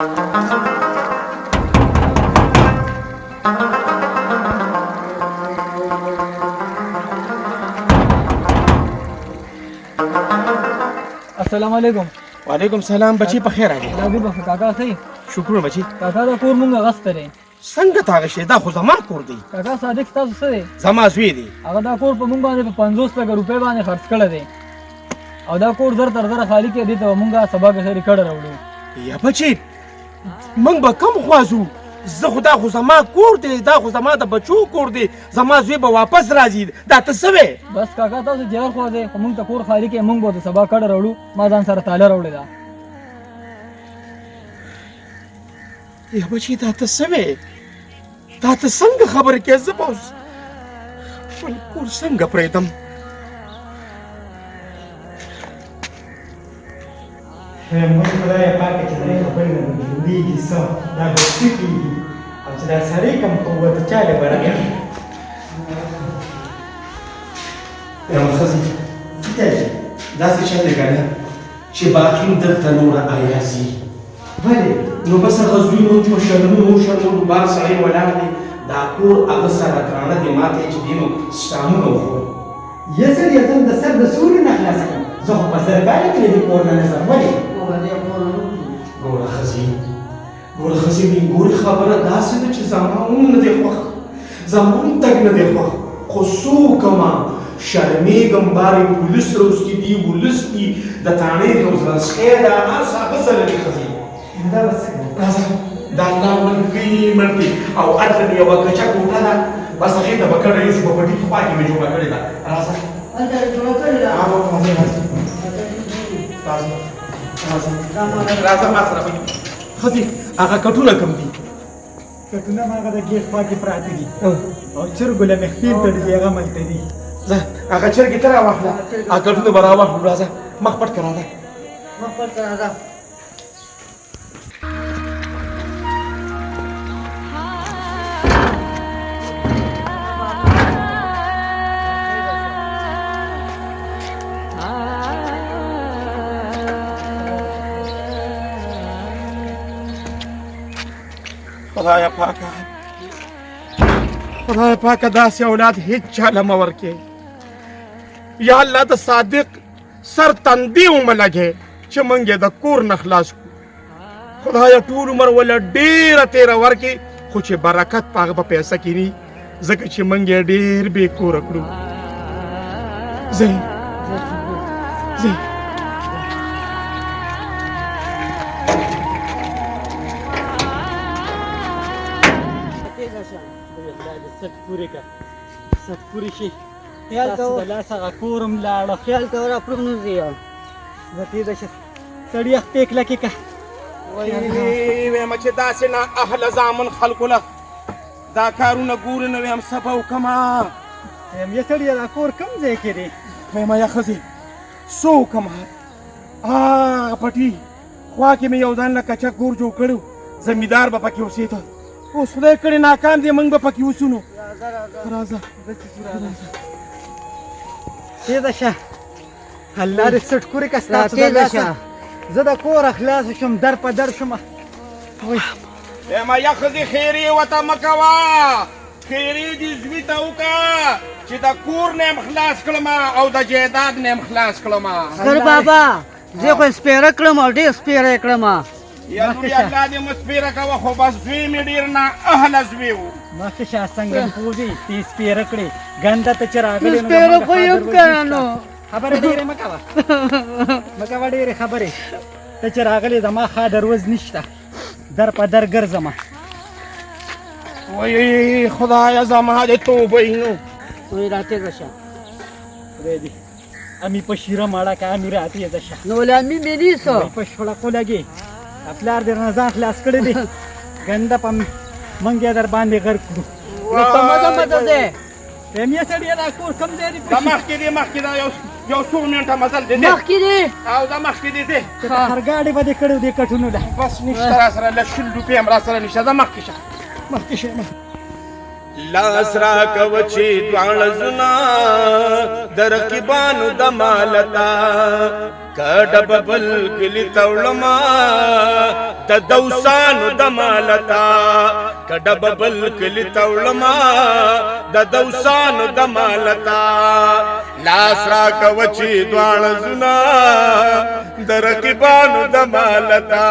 السلام علیکم. وعلیکم سلام بچی په خیر راغلی. دا دې په کاکا صحیح شکر بچی. کاکا دا کور مونږ غسته دی. څنګه تا غشې دا خو زما کور دی. کاکا صادق ستاسو څه دی؟ زما زوی دی. هغه دا کور په مونږ باندې په 50 لکه روپۍ باندې خرڅ کړی دی او دا کور زر تر زره خالي کې دی ته مونږ سبا کې سری کړه راوړو. یا بچی موږ به کم خوازو زه خو دا خو زما کور دی، دا خو زما د بچو کور دی، زما زوی به واپس راځي. دا ته څه وې؟ بس کاکا تاسو جهر خو دی خو مونږ ته کور خالي کې مونږ به د سبا کړه راوړو. ما ځان سره تاله راوړې ده. یا بچی دا ته څه وې؟ دا ته څنګه خبرې کوې؟ زه به اوس خپل کور څنګه پرېږدم؟ موږ خدای پاکه چې دا خبرې نه جوړېږي څه دا به څه کېږي او چې دا سړی کوم قوت چا له برابر یا ښځې داسې چل دی ګڼه چې باقي دلته نوره ایازي ولې نو بس هغه زوی نو چې په شرمونو بار سړی ولاړ دی دا کور هغه سره ګرانه دی ما ته چې دی نو شتامونه وخورم. یا سړی ته د سر د سوري نه خلاص کړم زه خو په زرګالې کې د کور نه نظر ولې ګوره ښځې مې ګورې خبره داسې ده چې زما هم نه دی خوښ، زما هم تګ نه دی خوښ، خو څه وکړمه شرمېږم بارې پولیس روستي دي ولس دي د تاڼې روزنسکی ده هر څه هغه څه لري ښځې. دا به څه راځه دا الله مړ دی او هلته مې یوه کچه کوټه ده بس هغې ته به کډه یوسو په پټي په خوا کې مې جوړه کړې ده. راځه راځه ما سره به ښځې هغه کټونه کوم دي؟ کټونه هغه د ګېټ خوا کې پراته دي او چرګو له مخکې تړلي دي هغه ملته دي. ځه هغه چرګې ته راواخله هغه کټونه به راواخلو. راځه مخ پټ که راځه خدای پاکه داسې اولاد هیڅ چاله مه ورکې. یا الله د صادق سر تندي ومه لګې چې موږ یې د کور نه خلاص کړو. خدایه ټول عمر وله ډېره تېره ورکې خو چې برکت په هغه په پیسه کې ني ځکه چې موږ یې ډېر بې کوره کړو. ځئ ست پوری شي تاسو د لاس هغه کورم لاړه خیال کوه را پرونوځي زه تېره شه سړي اختې کلکې که ویمه چې داسې نه اهل زامن خلکو له دا کارونه ګورې نه ویم څه به وکړمه. یا سړیه دا کور کوم ځای کې دی؟ ویمه یا ښځې څه وکړمه هغه پټي خوا کې مې یو ځان له کچک کور جوړ کړی زمیندار به پکې اوسېده اوس خدای کړې ناکام دی موږ به پکې اوسو. نو راځه تېزه شه الله دې سټ کورې که ستاسو د لاسه زه د کوره خلاص شم در په در شم. ویمه یا ښځې خیرې ورته مه کوه خیرې دې زوی ته وکړه چې د کور نه یم خلاص کړمه او د جایداد نه یم خلاص کړمه. سر بابا زه خو سپېره کړم او ډېر سپېره یې کړم. یا لورې الله دې مو سپېره کوه خو بس زوی مې ډېر نه اهله زوی و. مخکې شه څنګه پوځي تی سپېره کړې ګنده ته چې راغلې سپېره خو یم که نو خبرې ډېرې مه کوه ډېرې خبرې ته چې راغلې زما ښه دروز نشته در په در ګرځمه. وای خدایه زما دې توبه یې نو وایي را تېزه شه خدای دې امی په شیره ماړه که امی را تېزه شه نو له امي مې نیسو په شړقو لګې پلار دې رانه ځان خلاص کړی دی ګنده په موږ یې در باندې غرق کړو. په مزه دی مې سړیه دا کور کوم ځای دی؟ دا مخکې دا یو څو منټه مزل دی مخکې دی او دا مخکې دی دی هرګاډې به دې کړی دې کټونو ده بس نشته را سره له 100 روپۍ هم را سره نشته. دا مخکې شه لاس را کو چې دواړه زنا د رقیبانو د مالتا کډه ببل کلی تولما د دوسانو د مالتا کډب بل کلی تولما د دوسانو د مالتا لاس را کوچی دوان زنا د رقیبانو د مالتا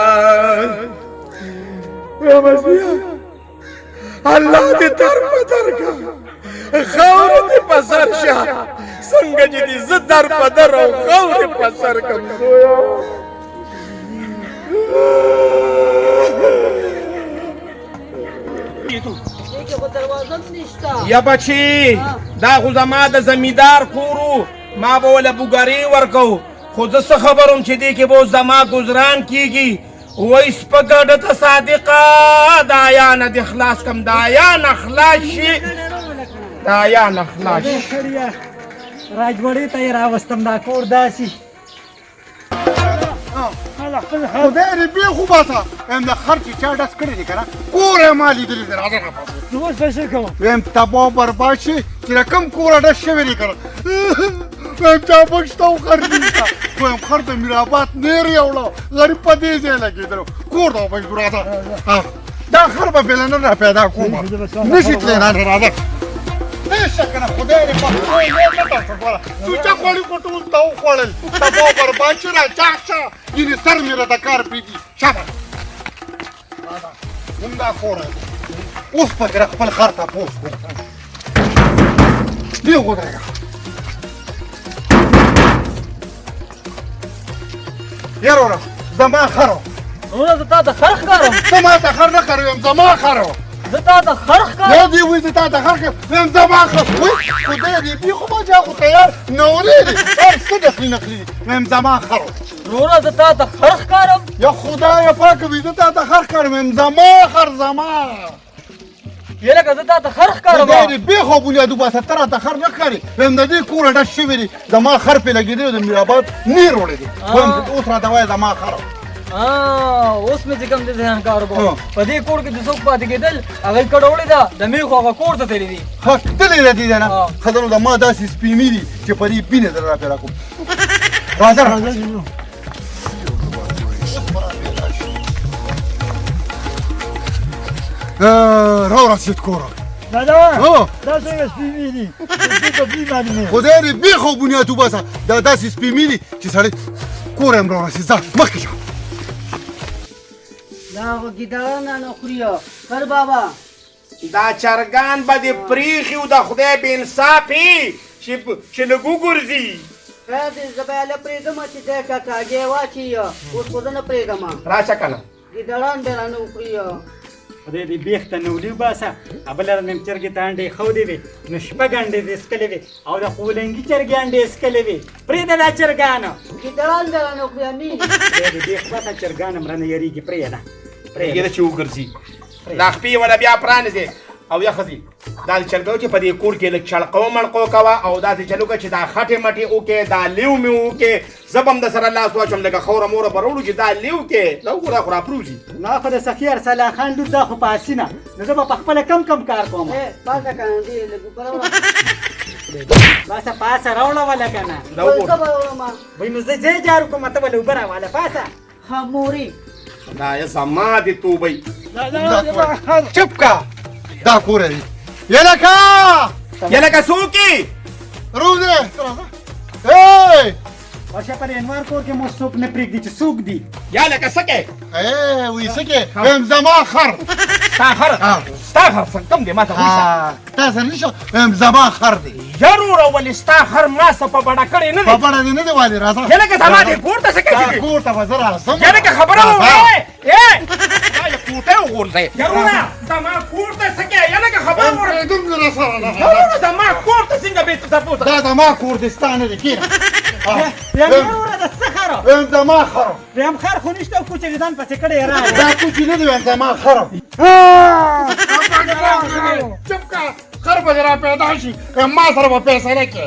الله دې در په در کا خور دې په سر شه څنګه چې دې زه در په در او خور په سر کم یا بچی دا خو زما د زمیندار کورو ما به وله بوګري ورکو خو زه څه خبروم چې دې کې به زما گزران کیږي وای سپګړه ته صادقه دا یا نه د خلاص کم دا یا نه خلاص شي دا یا نه خلاص شي راجوړې ته یې راوستم دا کور داسې خدای دې بې خو باسه وایم د خر چې چا ډس کړی دی که نه کور یې ما لیدلی دی راځه راپاسه زه اوس پیسې کوم وایم تباه برباد شي چې د کوم کوره ډس شوی دی که نه وایم چا پک شته او خر نشته وایم خر د میرآباد نیر یوړه غریب په دې ځای لګېدلو کور ته وپیږدو راځه دا خر به بېله نن را پیدا کومه نشي تللی نن راځه بېشکه نه خدای دې په خپل یې نه تاسو ګوره سوچه خوړي خو ټول تا وخوړل تباه برباد شي راچاق شه ځینې سر مې راته کار پرېږدي شابه همدا کور دی اوس پکې خپل خر تپوس کوم دې ودرېږه یاره وروره زما خر و وروره زه تا ته خر ښکارم ته ما ته خر نه ښکارې وایم زما خر و زه تا ته خر ښکارم یا دې وایي زه تا ته خر ښکارم وایم زما خر وایي خدای دې بې خو ما خو تیار نورې دي هر څه نقلي نقلي دي وایم زما خر و وروره زه تا ته خر ښکارم یا خدای پاک وي زه تا ته خر ښکارم وایم زما خر زما یلکه زه تا ته خر ښکارم خدای دې بې خو بنیاد وباسه ته راته خر نه ښکارې وایم د دې کوره ډس شوی دی زما خر پرې لګېدلی د میرآباد نیر وړی دی وایم اوس راته وایه زما خر و اوس مې چې کوم د ذهن کار وکړو په دې کور کې د څوک پاتې کېدل هغه یې کډوړې ده د میخو هغه کور ته تللی دي ښه تللی راځي دی نه ښه نو د ما داسې سپینې دي چې په دې بینې در را پیدا کوم راځه راورسېد کوره دا څنګه سپینې دي په دې باندې مې خدای دې بې خو بنیاد وباسه دا داسې سپینې دي چې سړی کور یې هم راورسېد ځه مخکې شه دا خو ګیدړان نه خوري خر بابا دا چرګان به دې پریښي و د خدای بې انصافي چې لږ وګرځي خیر دې زه به یې هله پرېږدم چې دی کاکاګۍ واچوي اوس خو زه نه پرېږدم راشه که نه ګیدړان بې رانه وخوري خدای دې بیخ ته نولي وباسه بله مې چرګې ته انډې ښودې وې نو شپږ انډې دې څکلې وې او د قولنګي چرګې انډې څکلې وې پرېږده دا چرګانو ګیدړان بې رانه وخوري امي خدای دې بیخ باسه چرګان هم رانه یېرېږي پرېږده پرېږده چې وګرځي دا خپې وله بیا پرانیځې او یا ښځې دا د چرګو چې په دې کور کې لږ چړقو مړقو کوه او داسې چل وکړه چې دا خټې مټې وکړې دا لیو مې وکړې زه به هم د سره لاس واچوم لږه خوره موره به راوړو چې دا لیو کې دا وګوره خو راپروزي ما خو د سخي ارسلا خان لور دا خو په حسینه نو زه به په خپله کم کار کوم پاسه که نه دې لږ اوبه راوړه باسه پاسه راوړه وله که نه دا وګوره زه به راوړم وایي نو زه ځای جارو کوم ته به له اوبه راواله پاسه خموري دا یې زما دې توبۍ چپ کا دا کور دی یلکه یا لکه څوک یې روزه هی ورشه په دې انوار کور کې مو څوک نه پرېږدي چې څوک دي یا لکه څه کې وایي څه کې وایم زما خر ستا خر ستا خر څه کم دی ما ته وایي تا سره نشو وایم زما خر دی ضروره ولې ستا خر ما څه په بډه کړې نه په دی بڼه دې نه دی والي راځه یا لکه زما دې کور ته څه کوي کور ته به زه راځم یا لکه خبره وکړې دا یې کوټه وغورځئ ضروره زما کور ته څه کوي یا لکه خبره وکړې دوم نه سره ضروره زما کور ته څنګه بېرته تپوس دا زما کور دی ستا نه دی کېنه بیا مې وروره د څه خره وایم زما خر بیا هم خر خو نشته او کوچې ځان پسې کړی یې راغی دا کوچي نه دی وایم زما خر چپ کا خر به را پیدا شي ما سره به پیسې نه کې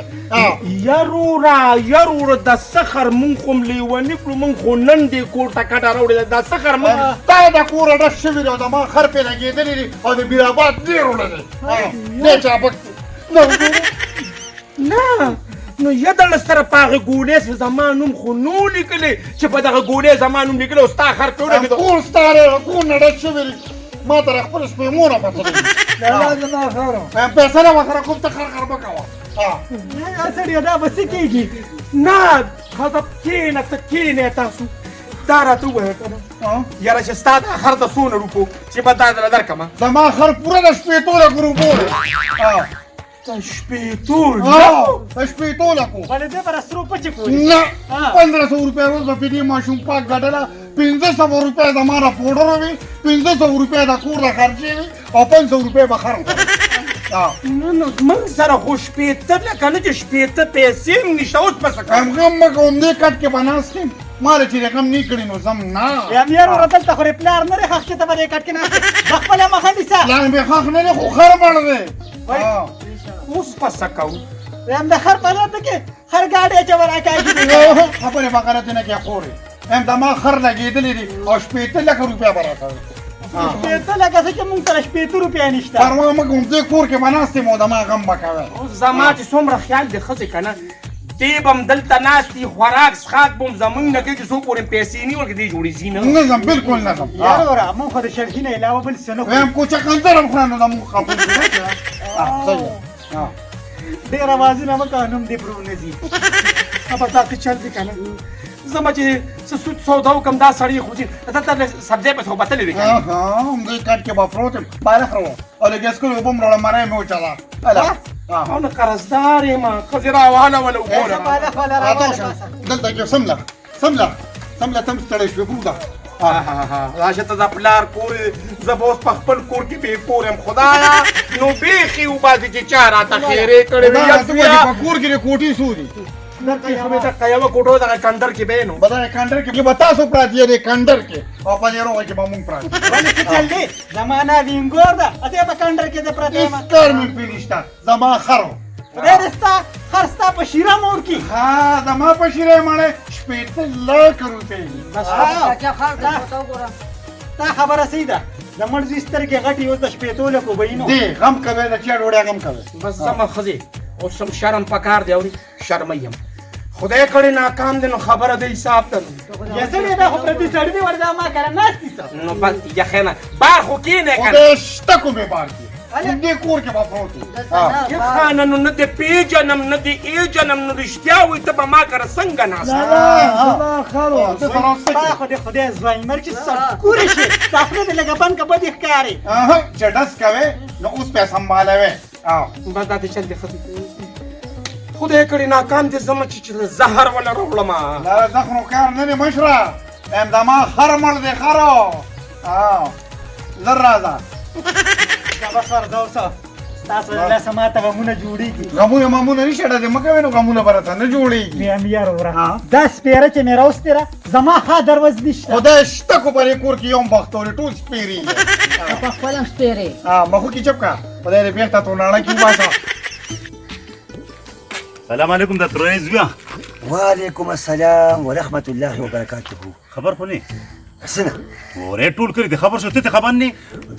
یروره د سخر مونږ خو هم لیوني کړو مونږ خو نن دې کور ته کټه راوړې ده د سخر مونږ تا د کوره ډس شوي دی او زما خر پرې لګېدلی دي او د میرآباد ډېر وړی دی دې چا پک نه نو یدل سره پاغه ګولې زما نوم خو نو لیکلی چې په دغه ګولې زما نوم لیکلی او ستا خر کې ولګېدو کور ستاره کور نړه شوی ما ته خپل سپېمونه پته دا زما خبره پیسې نه وخره کوم ته خر مه کوه سړی دا به څه کېږي نه ښځه کښېنه ته کښېنې تاسو دا راته ووایه که نه یاره چې ستا دا خر د څونه روپو چې به دا درله درکړمه زما خر پوره د شپېتو لکو روپو دی د شپېتو د شپېتو لکو ولې دې به رسرو پچې کولې نه 1500 روپۍ روز به پې دې ماشوم پاک ګټله 1500 روپۍ زما را پوډر وي 1500 روپۍ د کور د خرچې وي او 500 روپۍ به خر نه نه موږ سره خو شپېته لکه نه چې شپېته پیسې هم نشته اوس به څه کوم غم مه کوم دې کټ کې به ناست یم ما له چې رقم نه کړي نو زم نه یم یار وره دلته خو دې پلار نه دی ښخ چې ته به دې کټ کې ناست یې د خپله مخه نیسه پلان مې ښخ نه دی خو خر مړ دی اوس به څه کوو یم د خر په لته کې خر ګاډی اچوه راکاږي خبرې به غلطې نه کې خورې یم زما خر لګېدلې دي او 15 لکه روپۍ به راکوي شپېته لکه څه چې مونږ سره 15 روپۍ نشته پروا مه کوم دې کور کې به ناست یم او زما غم به کوی اوس زما چې څومره خیال دی ښځې که نه دی به هم دلته ناست دي خوراک څښاک به هم زمونږ نه کوي چې څوک ورې پیسې نه ورکړي دی جوړې ځي نه نه ځم بالکل نه ځم یار وره مونږ خو د شرخي نه علاوه بل څه نه خورو ویم کوچه کندر هم خورم نو زموږ خبرې ډېر اوازونه مه کوه نوم دې پرو نه ځي به داسې چل دی که نه زما چې څه سود سودا وکړم دا سړی خو چې دلته سبزۍ پسې خو بتلې وې که نه همدې کټ کې به پروت یم بالښت راوړه او د ګیس کلو اوبه م راوړه مری مې وچله او نه قرضدار یم ښځې راواله اوبو دلته کې سمله تم ستړی شوې پروده راشه ته د پلار کور زه به اوس په خپل کور کې بې کور یم خدایه نو بیخي وباسي چې چا راته خیرې کړې وي په کور کې د کوټې څو دي که یوه کوټو دغه کندر کې به نو به دغه کندر کې به تاسو پراته یې د کندر کې او په دې روغه کې به مونږ پراته ولې څه چل دی زمانه وینګور ده اتې په کنډر کې زه پرته یم هېڅ کار مې پرې نشته زما خر و خدای دې ستا خر ستا په شیره مور کي ها زما په شیره یې مړی 15 لکه روپۍ تا خبره صحیح ده د مړ زوی سترګې غټې اوس د 15 لکو به یې نو دی غم کوی د چا ډوډۍ غم کوی بس زما ښځې اوس هم شرم پکار دی اوري شرمه یم خدای کړی ناکام دی نو خبره د حساب ته یا سړی دا خو پردي سړی دی ورته ما کره ناست دي څه نو بس یخې نه بار خو کښېنې که نه خدای شته کومې بار کې دې کور کې به پروت وي یخانه نو نه دې پېژنم نه دې ایجنم نو رښتیا وایي ته به ما کره څنګه ناست تا خو دې خدای زوی مر چې سرکورې شي ستا خولې دې لږه بند که بدې ښکارې چې ډس کوې نو اوس پې سنبالوې بس دا دې چل دی ښځې خدای کړی ناکام دی زما چې زهر وله راوړم دا زخم کار نه دی مشره یم زما خر مړ دی خرو زر راځه بس ورځه اوسه ستاسو له لاسه ماته غمونه جوړېږي غمونه مامونه نشي ډه دې مه کوې نو غمونه به راته نه جوړېږي ویم یار وره دا سپېره چې مې راوستې ده زما ښه دروز نشته خدای شته کو په دې کور کې یو بختورې ټول سپېرې په خپل هم سپېرې مخو کې چپ کا خدای دې بېرته تورناړه کې وباسه سلام علیکم د تروې زویا وعلیکم السلام ورحمت الله وبرکاته خبر خو نه حسنه ورې ټول کړی د خبر شو ته خبر نه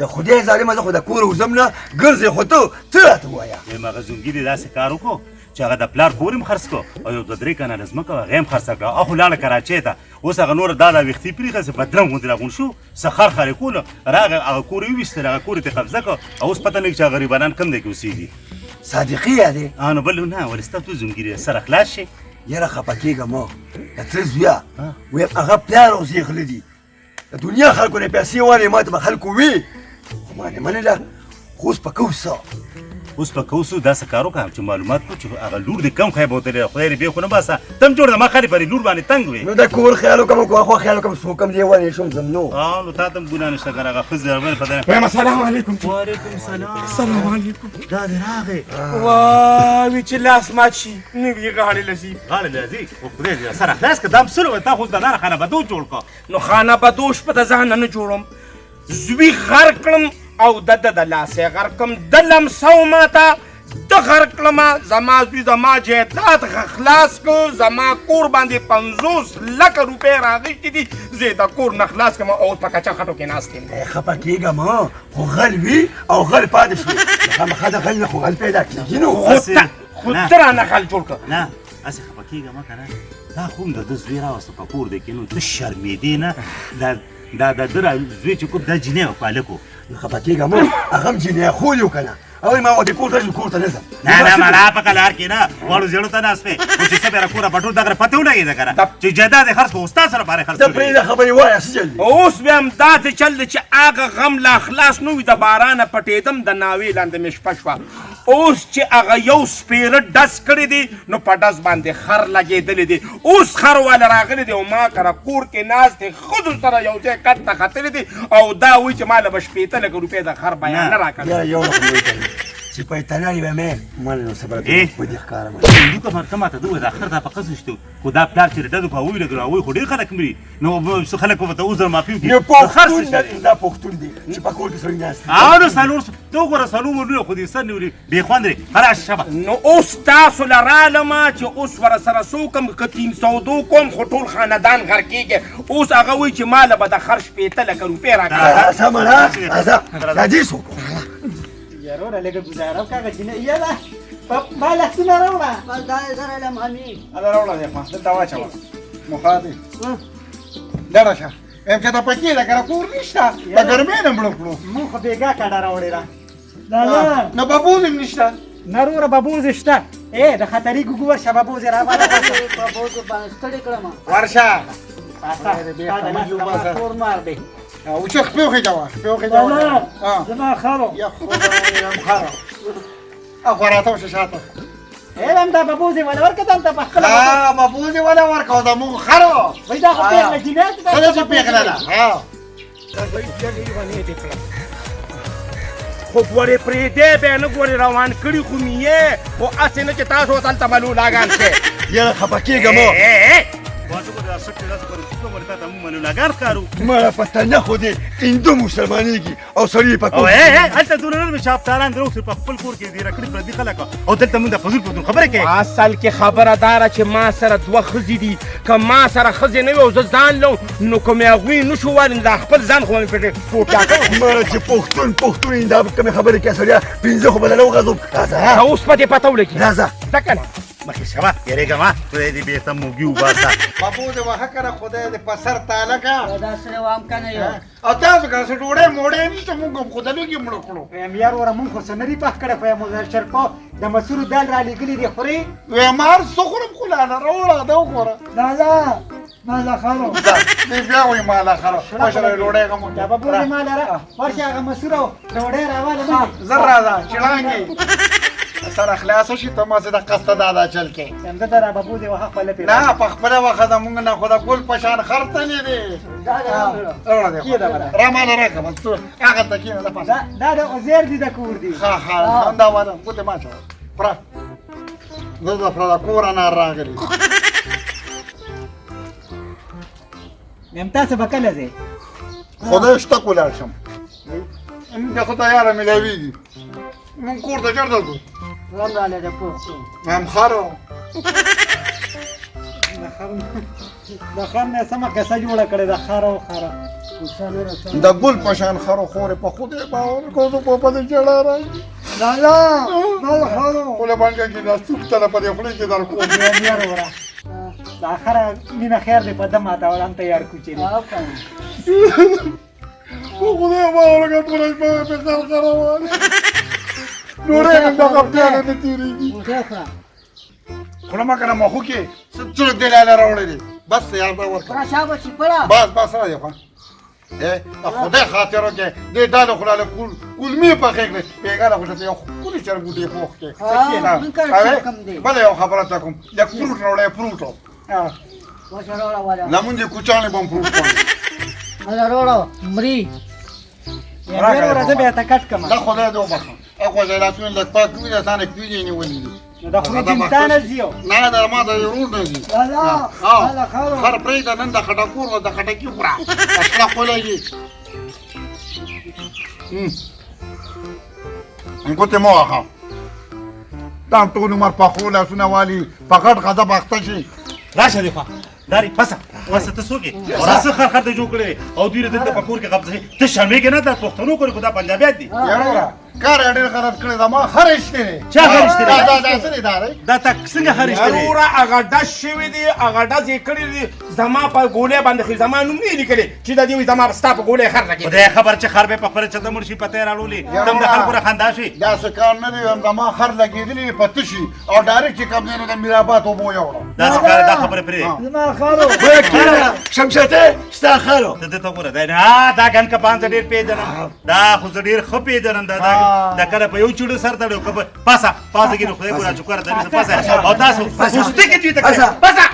د خدای ظالمه زه خو د کور وزم نه ګرځې خو ته راته ووایه مغه زونګي داسې کار وکړو چې هغه د پلار کور هم خرڅ کړو او یو د 3 کنه ځمکه هغه هم خرڅ کړه او خو لاړه کراچۍ ته اوس هغه نور دا وختي پرېښه چې بدرنګ غوندې راغون شو سخر خرې کوله راغی هغه کور یې ویستل هغه کور یې ته قبضه کړه او اوس پته نه چې غریبانان کم دی کې اوسېږي صادقي یادې نو بل نه ولې ستا تو زونګي سره خلاص شي یاره خفه کېږه ما د تره زویه ویم هغه پلار اوس یې غله دي د دنیا خلکو نه پیسې وانې ما ته به خلکو وي خو ما نه منله خو اوس په کوسه اوس په کوسو داسې کار وکړم چې معلومات کړو چې هغه لور دې کم خی به وتلی خدای دې بې خو نه باسه تم جوړ د ما خالي پرې لور باندې تنګ وې نو د کور خیال وکړم خو خو خیال وکړم څوک هم دې وانې شم ځم نو نو تا ته هم ګناه نشته که هغه ښځې درباندې پته نه وایم السلام علیکم وعلیکم سلام السلام علیکم دا دې راغی وای چې لاس مات شي نوي غاړې لځي غاړې لځي خو خدای دې سره خلاص که دا پسلو تا خو د ناره خانه بدو جوړ کړه نو خانه بدوش په د ځان نه جوړم زوی غر کړم او د لاسې غر کړم د لمسو ماته د غر کړمه زما زوی زما جایداد خلاص کړ زما کور باندې 50 لکه روپۍ راغښتې دي زه یې د کور نه خلاص کړم اوس په کچه خټو کې ناست یم خفه کېږه ما خو غل وي او غل پاتې شي خامخا د غل نه خو غل پیدا کېږي نو خو ته رانه غل جوړ کړه نه اسې خفه کېږه مه که نه دا خو هم د ده زوی راوسته په کور دی کې نو ته شرمېدې نه دا د ده زوی چې کوم دا جینۍ او پالک و نو خفه کېږه مه هغه هم جینۍ خولي و که نه او ما ودې کور ته ځو کور ته نه ځم نه نه مړه په کلار کې نه واړو زیړو ته ناست وې خو چې څه بېره کوره پټول دغه پته ولګېده که نه چې جایداد یې خرڅ کړو ستا سره بارې خرڅ ته پرېږده خبرې وایه څه چل دی اوس بیا هم داسې چل دی چې هغه غم لا خلاص نه وي د بارانه پټېدم د ناوې لاندې مې شپه شوه اوس چې هغه یو سپېره ډز کړی دی نو په ډز باندې خر لګېدلی دی اوس خر والا راغلی دی او ما کره کور کې ناست دی ښځو سره یو ځای کټ ته ختلی دی او دا وایي چې ما له به شپېته لکه روپۍ د خر بیان نه راکړی یاره یو رقم وایي که نه چې پیتنانې به مې ماله نو صبره په دې ښکاره هندوکه ته ماته ده ووایه دا خر دا په قصد شته خو دا پلار چې ډډو په هغوی لګېدلو هغوی خو ډېر خلک مري نو څه خلک به ورته اوس در معافي نو پښتون دا پښتون دی چې په کور کې سړی ناست نو څلور ته وګوره څلور ملونه خو دې سر نیولي بې خوند دی راشه شبه نو اوس تاسو له رالمه چې اوس ورسره څه وکړم که 302 کوم خو ټول خاندان غر کېږي اوس هغه وایي چې ماله به د خر شپېته لکه روپۍ راکړه سمه ده راځي څوک یاره لږه ګزاره وکړه جینۍ یاده ما لاسونه راوړه هذا رولا يا اخوان انت واجهه مخاطي دړه شه ام چې ته پکې ده کنه کور نشته د ګرمۍ نه مړه کړو مونږ خو بېګا کډه راوړې ده نو بابوز هم نشته نروره ببوز شته د خطري ګوګو ورشه ببوز یې راواله ورشه کور مار دی او چې خپل جواب زما خارو يا خدای ام خارو اخوراته وش شاته هم دا ببوز یې ولا ورکه دلته په خپله لا بابوز ولا ورکو دا مو خرو وای دا خو پېغله جینۍ ده خدای چې پیغله ده ها خو ګورې پرېږدې بیا نه ګورې روان کړي خو مې یې خو هسې نه چې تاسو اوس هلته ملولاګان شئ یاره خفه کېږه مه ملولاګان ښکارو مړه پته نه خو دی هندو مسلمانېږي او سړي په کور هلته دونه نرمې شاپتاران در اوسې په خپل کور کې دېره کړي پردي خلک او دلته مونږ د فضول پښتون خبرې کوې اصل کې خبره داره چې ما سره 2 ښځې دي که ما سره ښځې نه وي او زه ځان لرم نو که مې هغوی نه شو ویلی نو دا خپل ځان خو مې پرې ټوټا کوم مړه چې پښتون دا کومې خبرې کوې سړیه 5 خو به له وغځوم راځه اوس په دې پته ولګي راځه ځه که نه مخکې شوه یارېږه ما خدای دې بېرته موږي وباسه بابوز وها کنه خدای دې په سر تاله کا دا سره وام کنه یو او تاسو که څه ډوډۍ موډۍ نشته مونږ هم خدای لږې مړه کړو یار وره مونږ خو څه نه دي پخ کړی خو یې شرپو د مسورو دال را لېږلي دي خورې وې مار څه خورم خو لا نه راوړه دا وګوره مالا خارو دې بیا وایي ماله خرو مشره ډوډۍ غمون دا ببوز یې ماله را ورشه هغه مسورو ډوډۍ راواله زر راځه چړانګې سره خلاص شي ته ما زه د قصد دادا چل کې همدا دا ببوز یې وها خپله پېژني نه په خپله وخت زمونږ نه خو د ګل په شان خرڅلې دي راوړه دې راماله راکړه بس ته هغه ته کېنه د پاسه دا د عزیر دي د کور دي ها همدا وره ګوتې ما چوه پوره زه د پره د کوره نه راغلي یم تاسو به کله ځئ خدای شته ولاړ شم د خدای یاره ملاویږي مونږ کور ته چېرته ځو رم راله د پښتون هم خرو د خر نه سمه کیسه جوړه کړې ده خره د ګل په شان خرو خورې په خدای باور کو زه په پدې جړه راځي نه خرو خو له باندې کې دا څوک ته په دې خولې کې در کوم یار وره دا خره مینه خیر دی په دم ماته ولان تیار کوچې او کنه په خدای باور کو ټول په خر خروانه ډوډۍ هم دغه پیاله نه تېرېږي وګوره خوله مه کنه مخو کې څوک دلاله راوړی دی بس یاد ورکړه پرا شابه چې پړه بس راځه خوان د خدای خاطر وکړه دې ډاله خولاله کولمې پخې کړې بېګاره خو ته یو ښکلې چرګوټې پوخ کړې بله یو خبره ته کوم لږ فروټ راوړی فروټ وشروړه ولا لمونځ یې کوچانې به هم فروټ کړو وشروړه مري یار وره زه بیا ته کټ کړم دا خدای دې وبخښه هغه ځای لاسونه لږ پاک کړي د سانه کړي نیولې دي نو د خولې جنتانه ځي نه دا ما د ورور نه دي خر پرېږده نن د خټکور و د خټکي خوره اصله خولېږي ګوتې مه وهه دا ټول عمر پخو لاسونه والي په غټ غضب اخته شي راشه دې خوا داري پسه ته څوک یې څه خر ته جوړ کړی او دوی دلته په کور کې قبضه ته شرمېږې نه دا پښتنو کورې خو دا پنجابیان دي یاره کار ډېر غلط کړی دا ما خرشته چا خرشته دی؟ دا څه دی دا دی دا تا څنګه خرشته دی ضروره هغه ډز شوی دی هغه ډز یې کړی دی زما په ګولې باندې خو زما نوم نه لیکلی چې دا دی زما ستا په ګولې خر لګېدی خدای خبر چې خر به په خپله چته مړ شي پته یې راړولې تم د خلکو را خندا شي دا څه کار نه دی دا ما خر لګېدلی په تشي او ډایرکټ چې کوم دی نو د میرآباد اوبو یوړو داسې کار دا خبره پرې زما خارو وای کیره شمشته ستا خارو ته ته ګوره دا ګن کا پانځ ډېر پیژنم دا خو زه ډېر ښه پیژنم دا کله په یو چوډه سر تړو که پاسه پاسه کې نو خدای ګوره چې کوره دې پاسه او تاسو پوسټ کې دې ته پاسه پاسه